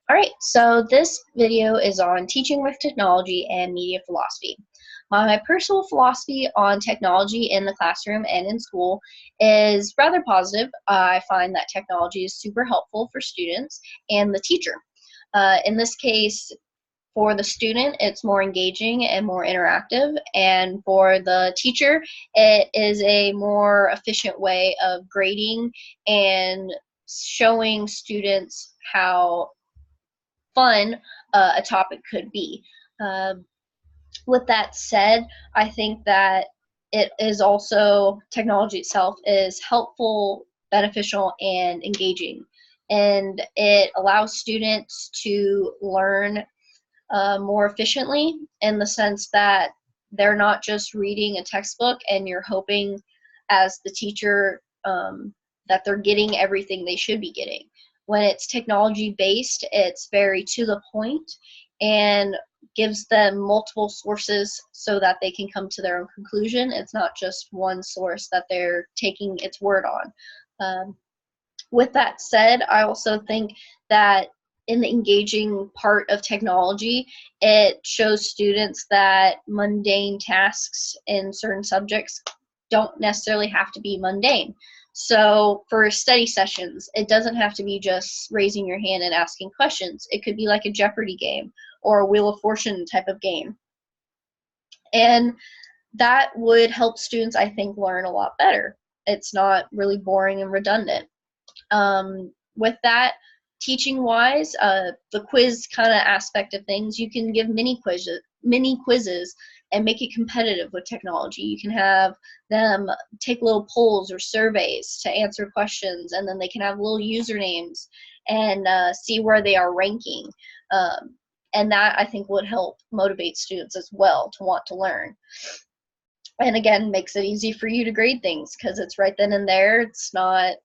All right, so this video is on teaching with technology and media philosophy. My personal philosophy on technology in the classroom and in school is rather positive. I find that technology is super helpful for students and the teacher. In this case, for the student, it's more engaging and more interactive, and for the teacher, it is a more efficient way of grading and showing students how fun a topic could be. Um, with that said, I think that it is also, technology itself is helpful, beneficial, and engaging. And it allows students to learn more efficiently, in the sense that they're not just reading a textbook and you're hoping as the teacher that they're getting everything they should be getting. When it's technology based, it's very to the point and gives them multiple sources so that they can come to their own conclusion. It's not just one source that they're taking its word on. With that said, I also think that in the engaging part of technology, it shows students that mundane tasks in certain subjects don't necessarily have to be mundane. So for study sessions, it doesn't have to be just raising your hand and asking questions. It could be like a Jeopardy game or a Wheel of Fortune type of game. And that would help students, I think, learn a lot better. It's not really boring and redundant. With that, teaching wise, the quiz kind of aspect of things, you can give mini quizzes and make it competitive with technology. You can have them take little polls or surveys to answer questions, and then they can have little usernames and see where they are ranking. And that, I think, would help motivate students as well to want to learn. And again, makes it easy for you to grade things because it's right then and there. It's not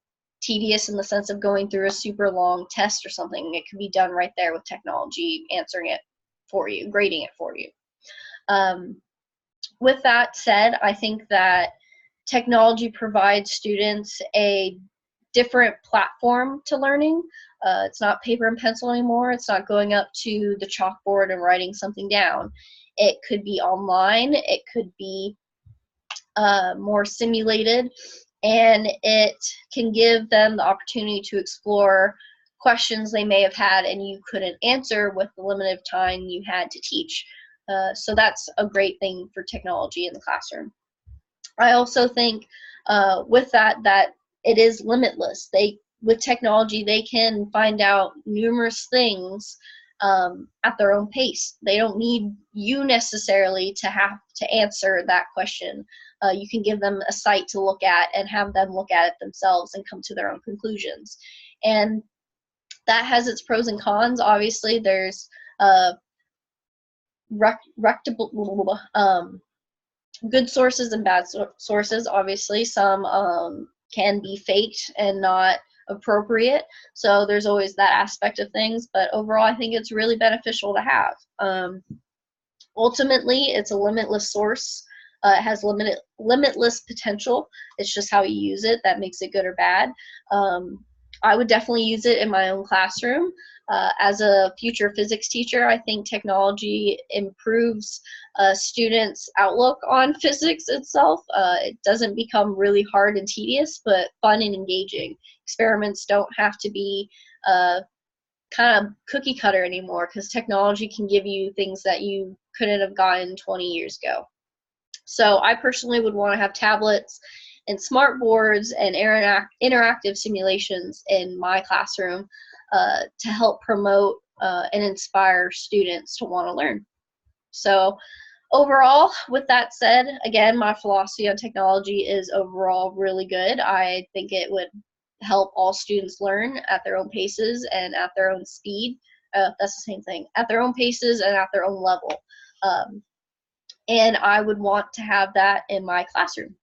tedious in the sense of going through a super long test or something. It can be done right there with technology answering it for you, grading it for you. With that said, I think that technology provides students a different platform to learning. It's not paper and pencil anymore. It's not going up to the chalkboard and writing something down. It could be online. It could be more simulated, and it can give them the opportunity to explore questions they may have had and you couldn't answer with the limited time you had to teach. So that's a great thing for technology in the classroom. I also think with that it is limitless. With technology, they can find out numerous things at their own pace. They don't need you necessarily to have to answer that question. You can give them a site to look at and have them look at it themselves and come to their own conclusions. And that has its pros and cons. Obviously, there's good sources and bad sources. Obviously, some can be faked and not appropriate, so there's always that aspect of things, but overall I think it's really beneficial to have. Ultimately, it's a limitless source. It has limitless potential. It's just how you use it that makes it good or bad. I would definitely use it in my own classroom. As a future physics teacher, I think technology improves students' outlook on physics itself. It doesn't become really hard and tedious, but fun and engaging. Experiments don't have to be kind of cookie cutter anymore, because technology can give you things that you couldn't have gotten 20 years ago. So I personally would want to have tablets and smart boards and interactive simulations in my classroom to help promote and inspire students to want to learn. So overall, with that said, again, my philosophy on technology is overall really good. I think it would help all students learn at their own paces and at their own speed. That's the same thing, at their own paces and at their own level. And I would want to have that in my classroom.